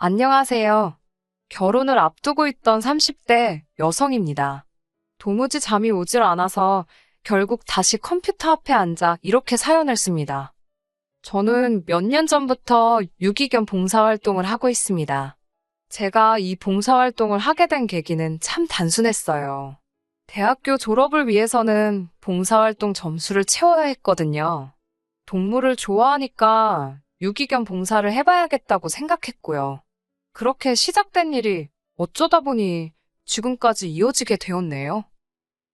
안녕하세요. 결혼을 앞두고 있던 30대 여성입니다. 도무지 잠이 오질 않아서 결국 다시 컴퓨터 앞에 앉아 이렇게 사연을 씁니다. 저는 몇 년 전부터 유기견 봉사활동을 하고 있습니다. 제가 이 봉사활동을 하게 된 계기는 참 단순했어요. 대학교 졸업을 위해서는 봉사활동 점수를 채워야 했거든요. 동물을 좋아하니까 유기견 봉사를 해봐야겠다고 생각했고요. 그렇게 시작된 일이 어쩌다 보니 지금까지 이어지게 되었네요.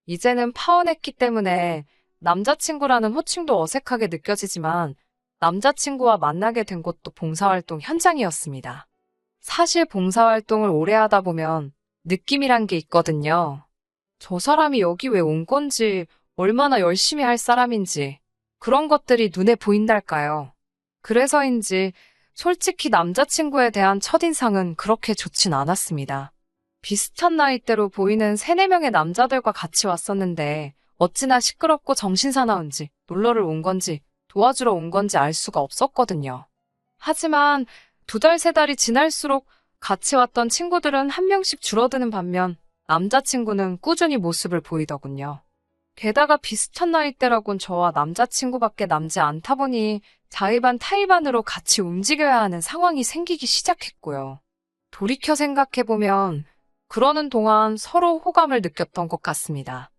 이제는 파혼했기 때문에 남자친구라는 호칭도 어색하게 느껴지지만 남자친구와 만나게 된 곳도 봉사활동 현장이었습니다. 사실 봉사활동을 오래 하다 보면 느낌이란 게 있거든요. 저 사람이 여기 왜 온 건지, 얼마나 열심히 할 사람인지 그런 것들이 눈에 보인달까요. 그래서인지 솔직히 남자친구에 대한 첫인상은 그렇게 좋진 않았습니다. 비슷한 나이대로 보이는 3, 4명의 남자들과 같이 왔었는데 어찌나 시끄럽고 정신사나운지 놀러를 온 건지 도와주러 온 건지 알 수가 없었거든요. 하지만 2달, 3달이 지날수록 같이 왔던 친구들은 한 명씩 줄어드는 반면 남자친구는 꾸준히 모습을 보이더군요. 게다가 비슷한 나이대라곤 저와 남자친구밖에 남지 않다 보니 자의반 타의반으로 같이 움직여야 하는 상황이 생기기 시작했고요. 돌이켜 생각해보면 그러는 동안 서로 호감을 느꼈던 것 같습니다.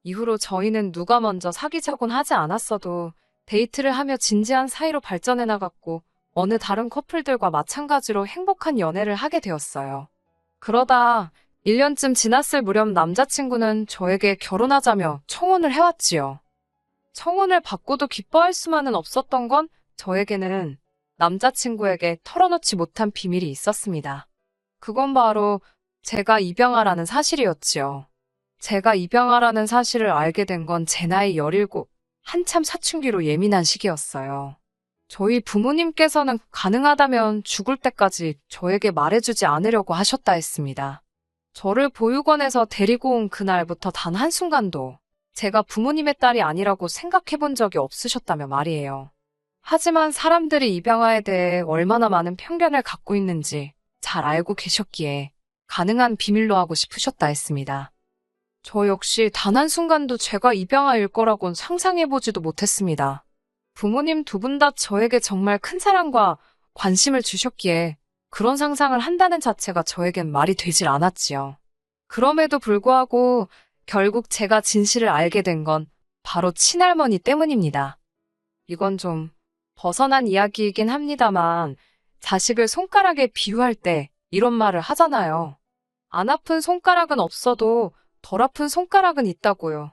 이후로 저희는 누가 먼저 사귀자곤 하지 않았어도 데이트를 하며 진지한 사이로 발전해 나갔고 어느 다른 커플들과 마찬가지로 행복한 연애를 하게 되었어요. 그러다 1년쯤 지났을 무렵 남자친구는 저에게 결혼하자며 청혼을 해왔지요. 청혼을 받고도 기뻐할 수만은 없었던 건 저에게는 남자친구에게 털어놓지 못한 비밀이 있었습니다. 그건 바로 제가 입양아라는 사실이었지요. 제가 입양아라는 사실을 알게 된 건 제 나이 17, 한참 사춘기로 예민한 시기였어요. 저희 부모님께서는 가능하다면 죽을 때까지 저에게 말해주지 않으려고 하셨다 했습니다. 저를 보육원에서 데리고 온 그날부터 단 한순간도 제가 부모님의 딸이 아니라고 생각해 본 적이 없으셨다며 말이에요. 하지만 사람들이 입양아에 대해 얼마나 많은 편견을 갖고 있는지 잘 알고 계셨기에 가능한 비밀로 하고 싶으셨다 했습니다. 저 역시 단 한순간도 제가 입양아일 거라곤 상상해보지도 못했습니다. 부모님 2분 다 저에게 정말 큰 사랑과 관심을 주셨기에 그런 상상을 한다는 자체가 저에겐 말이 되질 않았지요. 그럼에도 불구하고 결국 제가 진실을 알게 된 건 바로 친할머니 때문입니다. 이건 좀 벗어난 이야기이긴 합니다만 자식을 손가락에 비유할 때 이런 말을 하잖아요. 안 아픈 손가락은 없어도 덜 아픈 손가락은 있다고요.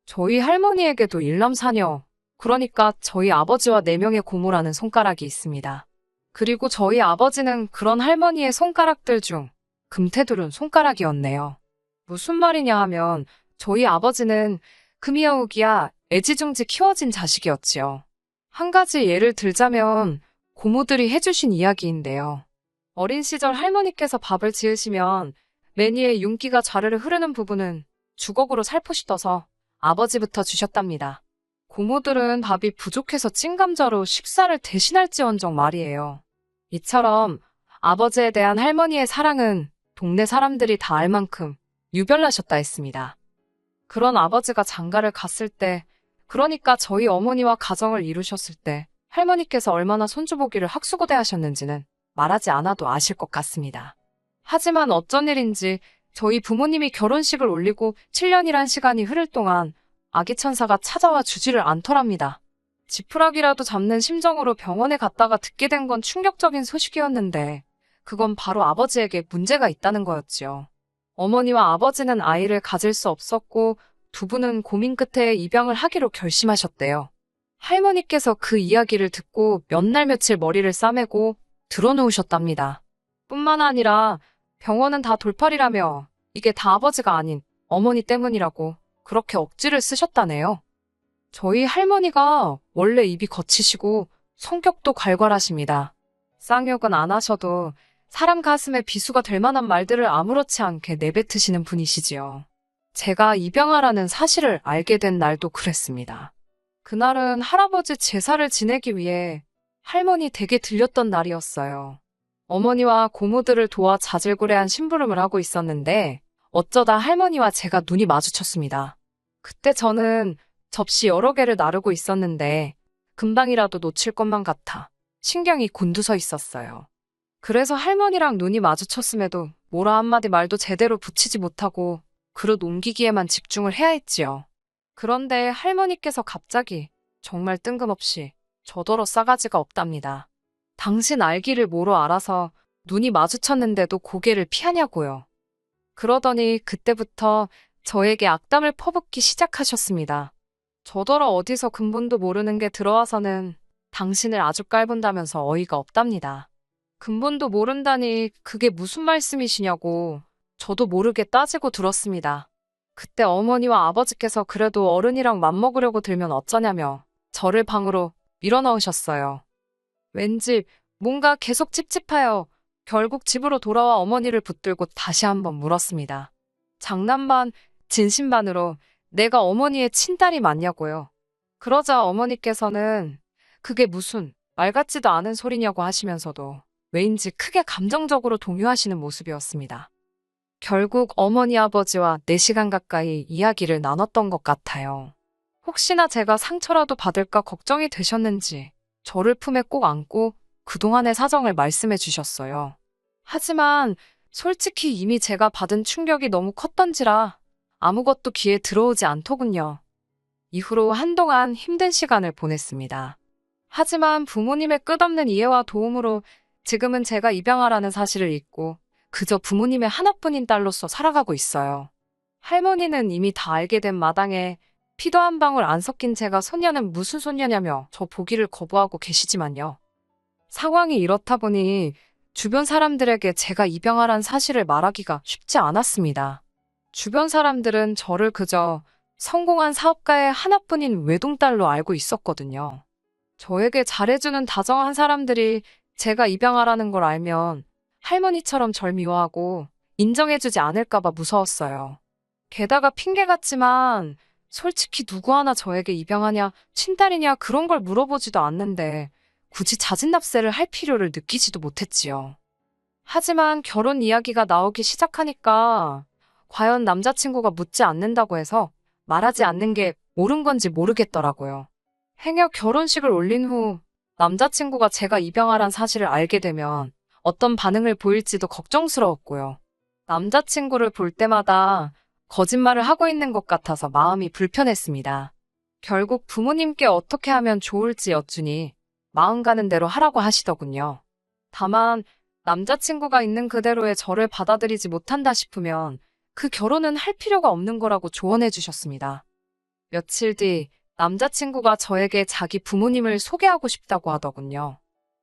저희 할머니에게도 일남사녀, 그러니까 저희 아버지와 4명의 고모라는 손가락이 있습니다. 그리고 저희 아버지는 그런 할머니의 손가락들 중 금태두른 손가락이었네요. 무슨 말이냐 하면 저희 아버지는 금이여우기야 애지중지 키워진 자식이었지요. 한 가지 예를 들자면 고모들이 해주신 이야기인데요. 어린 시절 할머니께서 밥을 지으시면 맨 위에 윤기가 좌르르 흐르는 부분은 주걱으로 살포시 떠서 아버지부터 주셨답니다. 고모들은 밥이 부족해서 찐감자로 식사를 대신할지언정 말이에요. 이처럼 아버지에 대한 할머니의 사랑은 동네 사람들이 다 알 만큼 유별나셨다 했습니다. 그런 아버지가 장가를 갔을 때, 그러니까 저희 어머니와 가정을 이루셨을 때 할머니께서 얼마나 손주보기를 학수고대하셨는지는 말하지 않아도 아실 것 같습니다. 하지만 어쩐 일인지 저희 부모님이 결혼식을 올리고 7년이란 시간이 흐를 동안 아기 천사가 찾아와 주지를 않더랍니다. 지푸라기라도 잡는 심정으로 병원에 갔다가 듣게 된 건 충격적인 소식이었는데 그건 바로 아버지에게 문제가 있다는 거였지요. 어머니와 아버지는 아이를 가질 수 없었고 2분은 고민 끝에 입양을 하기로 결심하셨대요. 할머니께서 그 이야기를 듣고 몇 날 며칠 머리를 싸매고 드러누우셨답니다. 뿐만 아니라 병원은 다 돌팔이라며 이게 다 아버지가 아닌 어머니 때문이라고 그렇게 억지를 쓰셨다네요. 저희 할머니가 원래 입이 거치시고 성격도 괄괄하십니다. 쌍욕은 안 하셔도 사람 가슴에 비수가 될 만한 말들을 아무렇지 않게 내뱉으시는 분이시지요. 제가 입양아라는 사실을 알게 된 날도 그랬습니다. 그날은 할아버지 제사를 지내기 위해 할머니 댁에 들렸던 날이었어요. 어머니와 고모들을 도와 자질구레한 심부름을 하고 있었는데 어쩌다 할머니와 제가 눈이 마주쳤습니다. 그때 저는 접시 여러 개를 나르고 있었는데 금방이라도 놓칠 것만 같아 신경이 곤두서 있었어요. 그래서 할머니랑 눈이 마주쳤음에도 뭐라 한마디 말도 제대로 붙이지 못하고 그릇 옮기기에만 집중을 해야 했지요. 그런데 할머니께서 갑자기 정말 뜬금없이 저더러 싸가지가 없답니다. 당신 알기를 뭐로 알아서 눈이 마주쳤는데도 고개를 피하냐고요. 그러더니 그때부터 저에게 악담을 퍼붓기 시작하셨습니다. 저더러 어디서 근본도 모르는 게 들어와서는 당신을 아주 깔본다면서 어이가 없답니다. 근본도 모른다니 그게 무슨 말씀이시냐고 저도 모르게 따지고 들었습니다. 그때 어머니와 아버지께서 그래도 어른이랑 맘먹으려고 들면 어쩌냐며 저를 방으로 밀어넣으셨어요. 왠지 뭔가 계속 찝찝하여 결국 집으로 돌아와 어머니를 붙들고 다시 한번 물었습니다. 장난 반, 진심 반으로 내가 어머니의 친딸이 맞냐고요. 그러자 어머니께서는 그게 무슨 말 같지도 않은 소리냐고 하시면서도 왜인지 크게 감정적으로 동요하시는 모습이었습니다. 결국 어머니 아버지와 4시간 가까이 이야기를 나눴던 것 같아요. 혹시나 제가 상처라도 받을까 걱정이 되셨는지 저를 품에 꼭 안고 그동안의 사정을 말씀해 주셨어요. 하지만 솔직히 이미 제가 받은 충격이 너무 컸던지라 아무것도 귀에 들어오지 않더군요. 이후로 한동안 힘든 시간을 보냈습니다. 하지만 부모님의 끝없는 이해와 도움으로 지금은 제가 입양아라는 사실을 잊고 그저 부모님의 하나뿐인 딸로서 살아가고 있어요. 할머니는 이미 다 알게 된 마당에 피도 한 방울 안 섞인 제가 손녀는 무슨 손녀냐며 저 보기를 거부하고 계시지만요. 상황이 이렇다 보니 주변 사람들에게 제가 입양아란 사실을 말하기가 쉽지 않았습니다. 주변 사람들은 저를 그저 성공한 사업가의 하나뿐인 외동딸로 알고 있었거든요. 저에게 잘해주는 다정한 사람들이 제가 입양아라는 걸 알면 할머니처럼 절 미워하고 인정해주지 않을까봐 무서웠어요. 게다가 핑계 같지만 솔직히 누구 하나 저에게 입양하냐, 친딸이냐 그런 걸 물어보지도 않는데 굳이 자진납세를 할 필요를 느끼지도 못했지요. 하지만 결혼 이야기가 나오기 시작하니까 과연 남자친구가 묻지 않는다고 해서 말하지 않는 게 옳은 건지 모르겠더라고요. 행여 결혼식을 올린 후 남자친구가 제가 입양아란 사실을 알게 되면 어떤 반응을 보일지도 걱정스러웠고요. 남자친구를 볼 때마다 거짓말을 하고 있는 것 같아서 마음이 불편했습니다. 결국 부모님께 어떻게 하면 좋을지 여쭈니 마음 가는 대로 하라고 하시더군요. 다만 남자친구가 있는 그대로의 저를 받아들이지 못한다 싶으면 그 결혼은 할 필요가 없는 거라고 조언해 주셨습니다. 며칠 뒤 남자친구가 저에게 자기 부모님을 소개하고 싶다고 하더군요.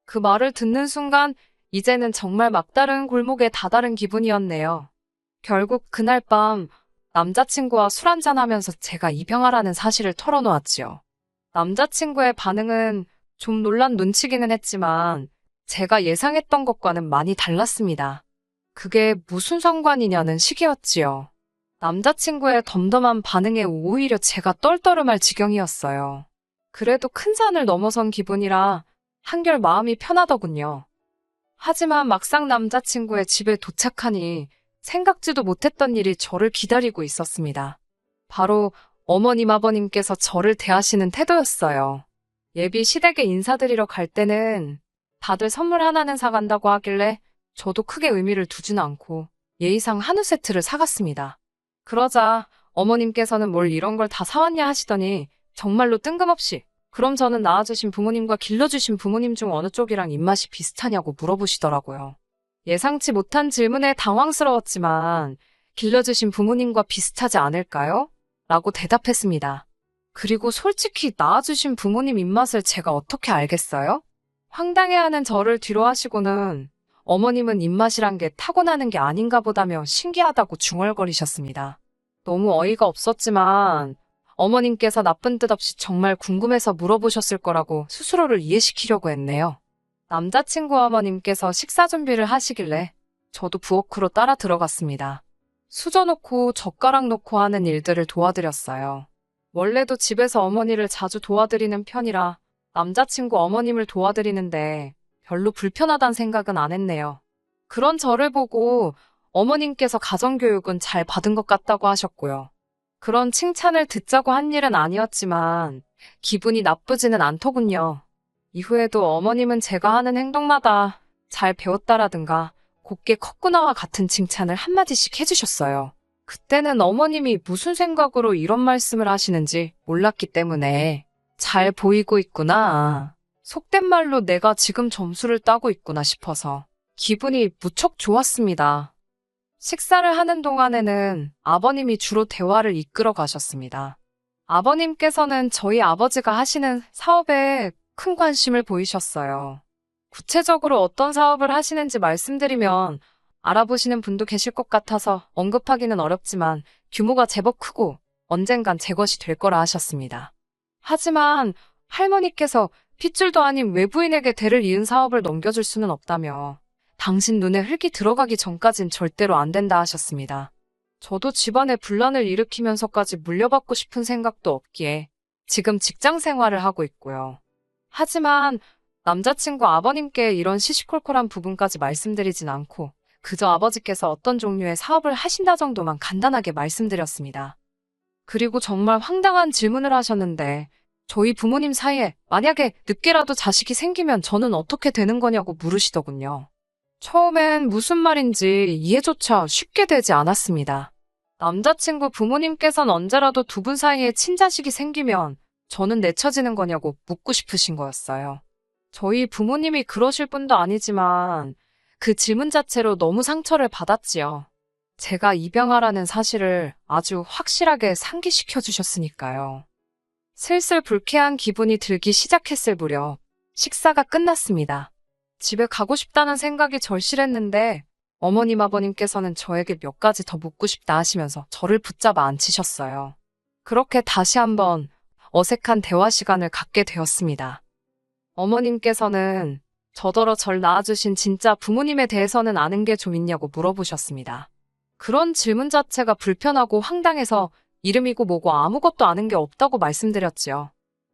그 말을 듣는 순간 이제는 정말 막다른 골목에 다다른 기분이었네요. 결국 그날 밤 남자친구와 술 한잔하면서 제가 입양아라는 사실을 털어놓았지요. 남자친구의 반응은 좀 놀란 눈치기는 했지만 제가 예상했던 것과는 많이 달랐습니다. 그게 무슨 상관이냐는 식이었지요. 남자친구의 덤덤한 반응에 오히려 제가 떨떠름할 지경이었어요. 그래도 큰 산을 넘어선 기분이라 한결 마음이 편하더군요. 하지만 막상 남자친구의 집에 도착하니 생각지도 못했던 일이 저를 기다리고 있었습니다. 바로 어머님 아버님께서 저를 대하시는 태도였어요. 예비 시댁에 인사드리러 갈 때는 다들 선물 하나는 사간다고 하길래 저도 크게 의미를 두지는 않고 예의상 한우 세트를 사갔습니다. 그러자 어머님께서는 뭘 이런 걸 다 사왔냐 하시더니 정말로 뜬금없이 그럼 저는 낳아주신 부모님과 길러주신 부모님 중 어느 쪽이랑 입맛이 비슷하냐고 물어보시더라고요. 예상치 못한 질문에 당황스러웠지만 길러주신 부모님과 비슷하지 않을까요? 라고 대답했습니다. 그리고 솔직히 낳아주신 부모님 입맛을 제가 어떻게 알겠어요? 황당해하는 저를 뒤로 하시고는 어머님은 입맛이란 게 타고나는 게 아닌가 보다며 신기하다고 중얼거리셨습니다. 너무 어이가 없었지만 어머님께서 나쁜 뜻 없이 정말 궁금해서 물어보셨을 거라고 스스로를 이해시키려고 했네요. 남자친구 어머님께서 식사 준비를 하시길래 저도 부엌으로 따라 들어갔습니다. 수저 놓고 젓가락 놓고 하는 일들을 도와드렸어요. 원래도 집에서 어머니를 자주 도와드리는 편이라 남자친구 어머님을 도와드리는데 별로 불편하다는 생각은 안 했네요. 그런 저를 보고 어머님께서 가정교육은 잘 받은 것 같다고 하셨고요. 그런 칭찬을 듣자고 한 일은 아니었지만 기분이 나쁘지는 않더군요. 이후에도 어머님은 제가 하는 행동마다 잘 배웠다라든가 곱게 컸구나와 같은 칭찬을 한마디씩 해주셨어요. 그때는 어머님이 무슨 생각으로 이런 말씀을 하시는지 몰랐기 때문에 잘 보이고 있구나. 속된 말로 내가 지금 점수를 따고 있구나 싶어서 기분이 무척 좋았습니다. 식사를 하는 동안에는 아버님이 주로 대화를 이끌어 가셨습니다. 아버님께서는 저희 아버지가 하시는 사업에 큰 관심을 보이셨어요. 구체적으로 어떤 사업을 하시는지 말씀드리면 알아보시는 분도 계실 것 같아서 언급하기는 어렵지만 규모가 제법 크고 언젠간 제 것이 될 거라 하셨습니다. 하지만 할머니께서 핏줄도 아닌 외부인에게 대를 이은 사업을 넘겨줄 수는 없다며 당신 눈에 흙이 들어가기 전까진 절대로 안 된다 하셨습니다. 저도 집안에 분란을 일으키면서까지 물려받고 싶은 생각도 없기에 지금 직장 생활을 하고 있고요. 하지만 남자친구 아버님께 이런 시시콜콜한 부분까지 말씀드리진 않고 그저 아버지께서 어떤 종류의 사업을 하신다 정도만 간단하게 말씀드렸습니다. 그리고 정말 황당한 질문을 하셨는데 저희 부모님 사이에 만약에 늦게라도 자식이 생기면 저는 어떻게 되는 거냐고 물으시더군요. 처음엔 무슨 말인지 이해조차 쉽게 되지 않았습니다. 남자친구 부모님께선 언제라도 두 분 사이에 친자식이 생기면 저는 내쳐지는 거냐고 묻고 싶으신 거였어요. 저희 부모님이 그러실 분도 아니지만 그 질문 자체로 너무 상처를 받았지요. 제가 입양하라는 사실을 아주 확실하게 상기시켜 주셨으니까요. 슬슬 불쾌한 기분이 들기 시작했을 무렵 식사가 끝났습니다. 집에 가고 싶다는 생각이 절실했는데 어머님 아버님께서는 저에게 몇 가지 더 묻고 싶다 하시면서 저를 붙잡아 앉히셨어요. 그렇게 다시 한번 어색한 대화 시간을 갖게 되었습니다. 어머님께서는 저더러 절 낳아주신 진짜 부모님에 대해서는 아는 게 좀 있냐고 물어보셨습니다. 그런 질문 자체가 불편하고 황당해서 이름이고 뭐고 아무것도 아는 게 없다고 말씀드렸지요.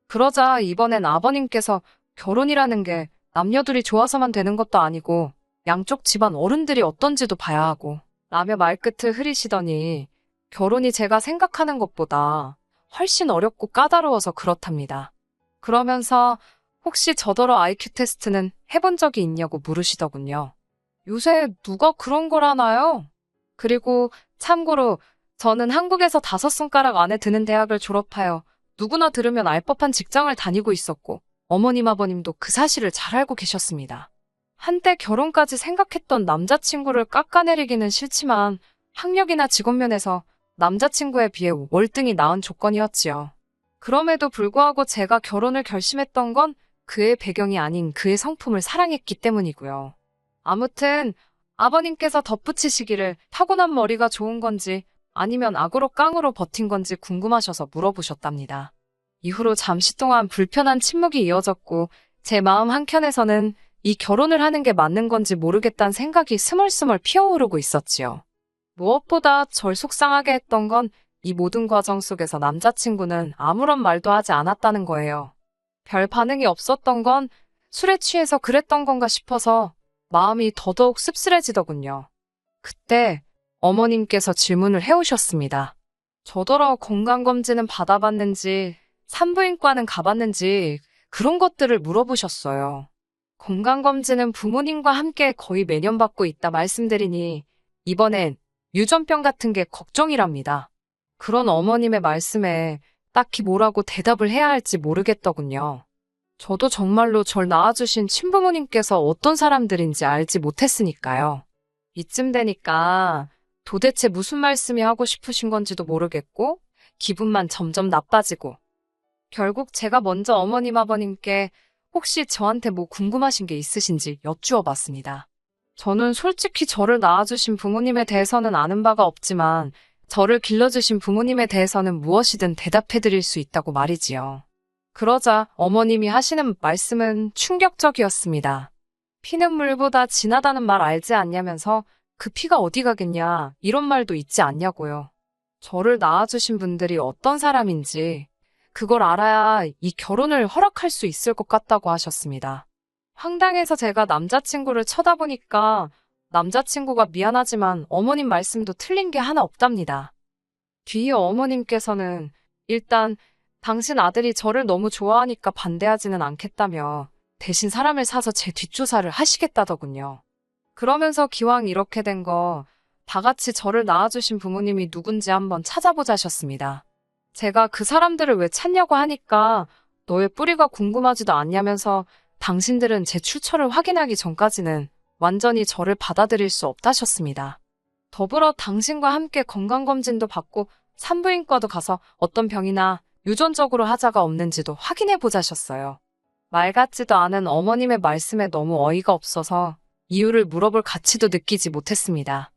그러자 이번엔 아버님께서 결혼이라는 게 남녀 둘이 좋아서만 되는 것도 아니고 양쪽 집안 어른들이 어떤지도 봐야 하고 라며 말끝을 흐리시더니 결혼이 제가 생각하는 것보다 훨씬 어렵고 까다로워서 그렇답니다. 그러면서 혹시 저더러 IQ 테스트는 해본 적이 있냐고 물으시더군요. 요새 누가 그런 걸 하나요? 그리고 참고로 저는 한국에서 5손가락 안에 드는 대학을 졸업하여 누구나 들으면 알 법한 직장을 다니고 있었고 어머님 아버님도 그 사실을 잘 알고 계셨습니다. 한때 결혼까지 생각했던 남자친구를 깎아내리기는 싫지만 학력이나 직업면에서 남자친구에 비해 월등히 나은 조건이었지요. 그럼에도 불구하고 제가 결혼을 결심했던 건 그의 배경이 아닌 그의 성품을 사랑했기 때문이고요. 아무튼 아버님께서 덧붙이시기를 타고난 머리가 좋은 건지 아니면 악으로 깡으로 버틴 건지 궁금하셔서 물어보셨답니다. 이후로 잠시 동안 불편한 침묵이 이어졌고 제 마음 한켠에서는 이 결혼을 하는 게 맞는 건지 모르겠다는 생각이 스멀스멀 피어오르고 있었지요. 무엇보다 절 속상하게 했던 건 이 모든 과정 속에서 남자친구는 아무런 말도 하지 않았다는 거예요. 별 반응이 없었던 건 술에 취해서 그랬던 건가 싶어서 마음이 더더욱 씁쓸해지더군요. 그때 어머님께서 질문을 해오셨습니다. 저더러 건강검진은 받아봤는지 산부인과는 가봤는지 그런 것들을 물어보셨어요. 건강검진은 부모님과 함께 거의 매년 받고 있다 말씀드리니 이번엔 유전병 같은 게 걱정이랍니다. 그런 어머님의 말씀에 딱히 뭐라고 대답을 해야 할지 모르겠더군요. 저도 정말로 절 낳아주신 친부모님께서 어떤 사람들인지 알지 못했으니까요. 이쯤 되니까 도대체 무슨 말씀이 하고 싶으신 건지도 모르겠고 기분만 점점 나빠지고 결국 제가 먼저 어머님 아버님께 혹시 저한테 뭐 궁금하신 게 있으신지 여쭈어 봤습니다. 저는 솔직히 저를 낳아주신 부모님에 대해서는 아는 바가 없지만 저를 길러주신 부모님에 대해서는 무엇이든 대답해드릴 수 있다고 말이지요. 그러자 어머님이 하시는 말씀은 충격적이었습니다. 피는 물보다 진하다는 말 알지 않냐면서 그 피가 어디 가겠냐 이런 말도 있지 않냐고요. 저를 낳아주신 분들이 어떤 사람인지 그걸 알아야 이 결혼을 허락할 수 있을 것 같다고 하셨습니다. 황당해서 제가 남자친구를 쳐다보니까 남자친구가 미안하지만 어머님 말씀도 틀린 게 하나 없답니다. 뒤이어 어머님께서는 일단 당신 아들이 저를 너무 좋아하니까 반대하지는 않겠다며 대신 사람을 사서 제 뒷조사를 하시겠다더군요. 그러면서 기왕 이렇게 된 거 다 같이 저를 낳아주신 부모님이 누군지 한번 찾아보자셨습니다. 제가 그 사람들을 왜 찾냐고 하니까 너의 뿌리가 궁금하지도 않냐면서 당신들은 제 출처를 확인하기 전까지는 완전히 저를 받아들일 수 없다셨습니다. 더불어 당신과 함께 건강검진도 받고 산부인과도 가서 어떤 병이나 유전적으로 하자가 없는지도 확인해 보자셨어요. 말 같지도 않은 어머님의 말씀에 너무 어이가 없어서 이유를 물어볼 가치도 느끼지 못했습니다.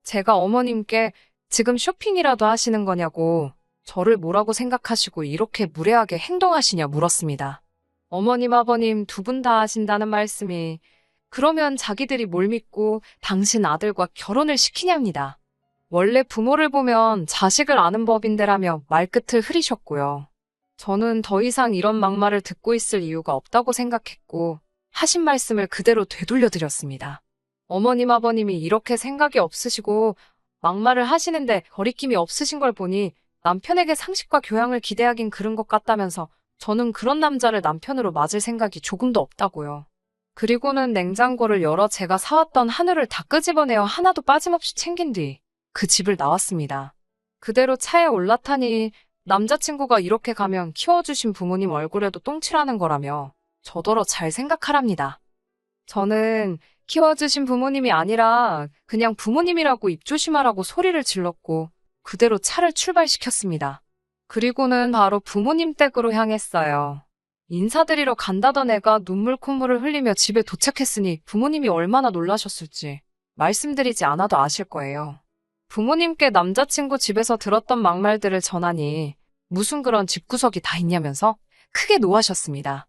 제가 어머님께 지금 쇼핑이라도 하시는 거냐고 저를 뭐라고 생각하시고 이렇게 무례하게 행동하시냐 물었습니다. 어머님, 아버님 두 분 다 하신다는 말씀이 그러면 자기들이 뭘 믿고 당신 아들과 결혼을 시키냐입니다. 원래 부모를 보면 자식을 아는 법인데라며 말끝을 흐리셨고요. 저는 더 이상 이런 막말을 듣고 있을 이유가 없다고 생각했고 하신 말씀을 그대로 되돌려 드렸습니다. 어머님, 아버님이 이렇게 생각이 없으시고 막말을 하시는데 거리낌이 없으신 걸 보니 남편에게 상식과 교양을 기대하긴 그른 것 같다면서 저는 그런 남자를 남편으로 맞을 생각이 조금도 없다고요. 그리고는 냉장고를 열어 제가 사왔던 한우를 다 끄집어내어 하나도 빠짐없이 챙긴 뒤 그 집을 나왔습니다. 그대로 차에 올라타니 남자친구가 이렇게 가면 키워주신 부모님 얼굴에도 똥칠하는 거라며 저더러 잘 생각하랍니다. 저는 키워주신 부모님이 아니라 그냥 부모님이라고 입조심하라고 소리를 질렀고 그대로 차를 출발시켰습니다. 그리고는 바로 부모님 댁으로 향했어요. 인사드리러 간다던 애가 눈물 콧물을 흘리며 집에 도착했으니 부모님이 얼마나 놀라셨을지 말씀드리지 않아도 아실 거예요. 부모님께 남자친구 집에서 들었던 막말들을 전하니 무슨 그런 집구석이 다 있냐면서 크게 노하셨습니다.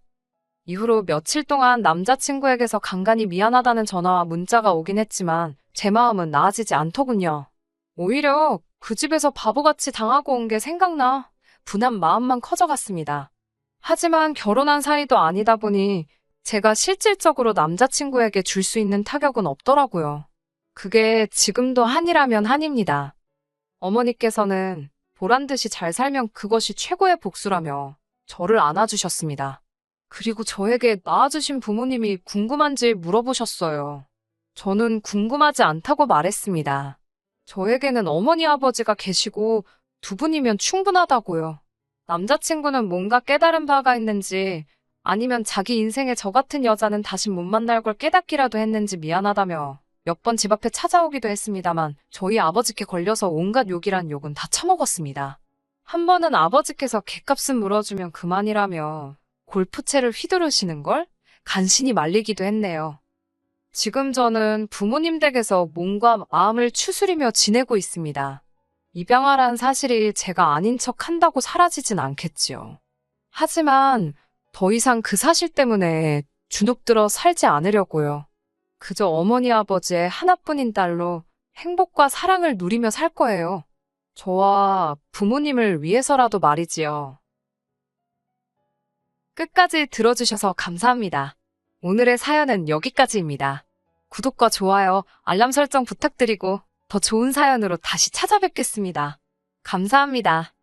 이후로 며칠 동안 남자친구에게서 간간히 미안하다는 전화와 문자가 오긴 했지만 제 마음은 나아지지 않더군요. 오히려 그 집에서 바보같이 당하고 온 게 생각나 분한 마음만 커져갔습니다. 하지만 결혼한 사이도 아니다 보니 제가 실질적으로 남자친구에게 줄 수 있는 타격은 없더라고요. 그게 지금도 한이라면 한입니다. 어머니께서는 보란듯이 잘 살면 그것이 최고의 복수라며 저를 안아주셨습니다. 그리고 저에게 낳아주신 부모님이 궁금한지 물어보셨어요. 저는 궁금하지 않다고 말했습니다. 저에게는 어머니 아버지가 계시고 두 분이면 충분하다고요. 남자친구는 뭔가 깨달은 바가 있는지 아니면 자기 인생에 저 같은 여자는 다시 못 만날 걸 깨닫기라도 했는지 미안하다며 몇 번 집 앞에 찾아오기도 했습니다만 저희 아버지께 걸려서 온갖 욕이란 욕은 다 처먹었습니다. 한 번은 아버지께서 갯값은 물어주면 그만이라며 골프채를 휘두르시는 걸 간신히 말리기도 했네요. 지금 저는 부모님 댁에서 몸과 마음을 추스리며 지내고 있습니다. 입양아란 사실이 제가 아닌 척 한다고 사라지진 않겠지요. 하지만 더 이상 그 사실 때문에 주눅들어 살지 않으려고요. 그저 어머니 아버지의 하나뿐인 딸로 행복과 사랑을 누리며 살 거예요. 저와 부모님을 위해서라도 말이지요. 끝까지 들어주셔서 감사합니다. 오늘의 사연은 여기까지입니다. 구독과 좋아요, 알람 설정 부탁드리고 더 좋은 사연으로 다시 찾아뵙겠습니다. 감사합니다.